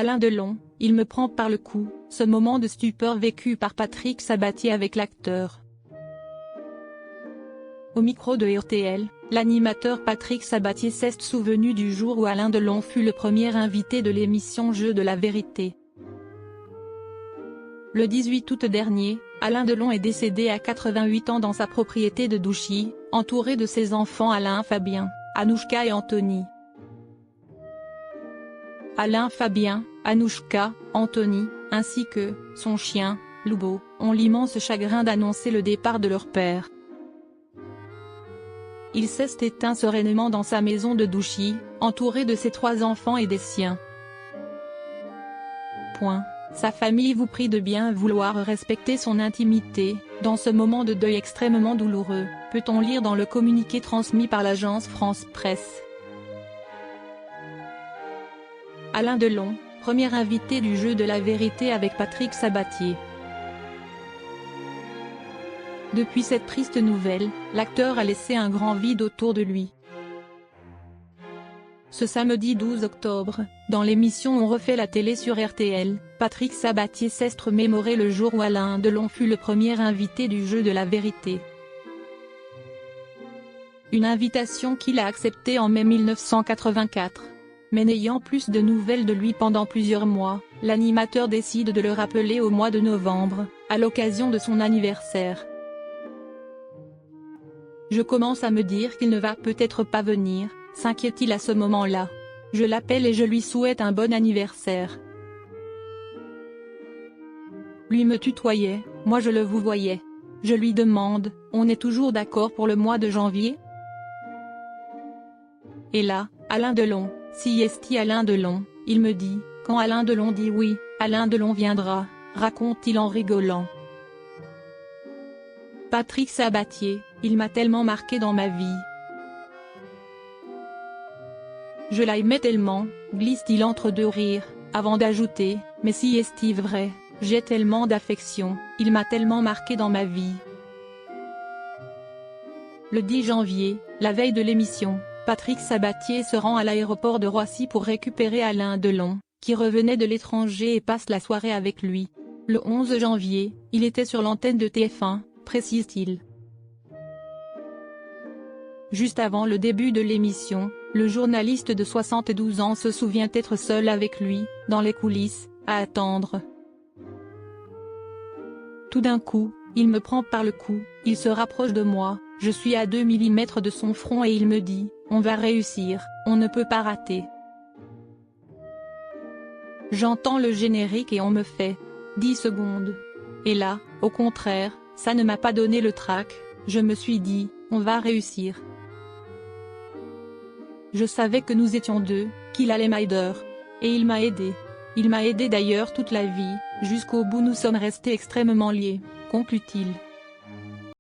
Alain Delon, il me prend par le cou, ce moment de stupeur vécu par Patrick Sabatier avec l'acteur. Au micro de RTL, l'animateur Patrick Sabatier s'est souvenu du jour où Alain Delon fut le premier invité de l'émission Jeux de la vérité. Le 18 août dernier, Alain Delon est décédé à 88 ans dans sa propriété de Douchy, entouré de ses enfants Alain, Fabien, Anouchka et Anthony. Alain, Fabien, Anouchka, Anthony, ainsi que son chien, Loubo, ont l'immense chagrin d'annoncer le départ de leur père. Il s'est éteint sereinement dans sa maison de Douchy, entouré de ses 3 enfants et des siens. Sa famille vous prie de bien vouloir respecter son intimité, dans ce moment de deuil extrêmement douloureux, peut-on lire dans le communiqué transmis par l'agence France Presse. Alain Delon, premier invité du Jeu de la vérité avec Patrick Sabatier. Depuis cette triste nouvelle, l'acteur a laissé un grand vide autour de lui. Ce samedi 12 octobre, dans l'émission On refait la télé sur RTL, Patrick Sabatier s'est remémoré le jour où Alain Delon fut le premier invité du Jeu de la vérité. Une invitation qu'il a acceptée en mai 1984. Mais n'ayant plus de nouvelles de lui pendant plusieurs mois, l'animateur décide de le rappeler au mois de novembre, à l'occasion de son anniversaire. Je commence à me dire qu'il ne va peut-être pas venir, s'inquiète-t-il à ce moment-là. Je l'appelle et je lui souhaite un bon anniversaire. Lui me tutoyait, moi je le vouvoyais. Je lui demande, on est toujours d'accord pour le mois de janvier? Et là, Alain Delon, si est Alain Delon, il me dit, quand Alain Delon dit oui, Alain Delon viendra, raconte-t-il en rigolant. Patrick Sabatier, il m'a tellement marqué dans ma vie. Je l'aimais tellement, glisse-t-il entre deux rires, avant d'ajouter, mais si est vrai, j'ai tellement d'affection, il m'a tellement marqué dans ma vie. Le 10 janvier, la veille de l'émission, Patrick Sabatier se rend à l'aéroport de Roissy pour récupérer Alain Delon, qui revenait de l'étranger et passe la soirée avec lui. Le 11 janvier, il était sur l'antenne de TF1, précise-t-il. Juste avant le début de l'émission, le journaliste de 72 ans se souvient être seul avec lui, dans les coulisses, à attendre. Tout d'un coup, il me prend par le cou, il se rapproche de moi, je suis à 2 mm de son front et il me dit, on va réussir, on ne peut pas rater. J'entends le générique et on me fait 10 secondes. Et là, au contraire, ça ne m'a pas donné le trac, je me suis dit, on va réussir. Je savais que nous étions deux, qu'il allait m'aider. Et il m'a aidé. Il m'a aidé d'ailleurs toute la vie, jusqu'au bout nous sommes restés extrêmement liés, conclut-il.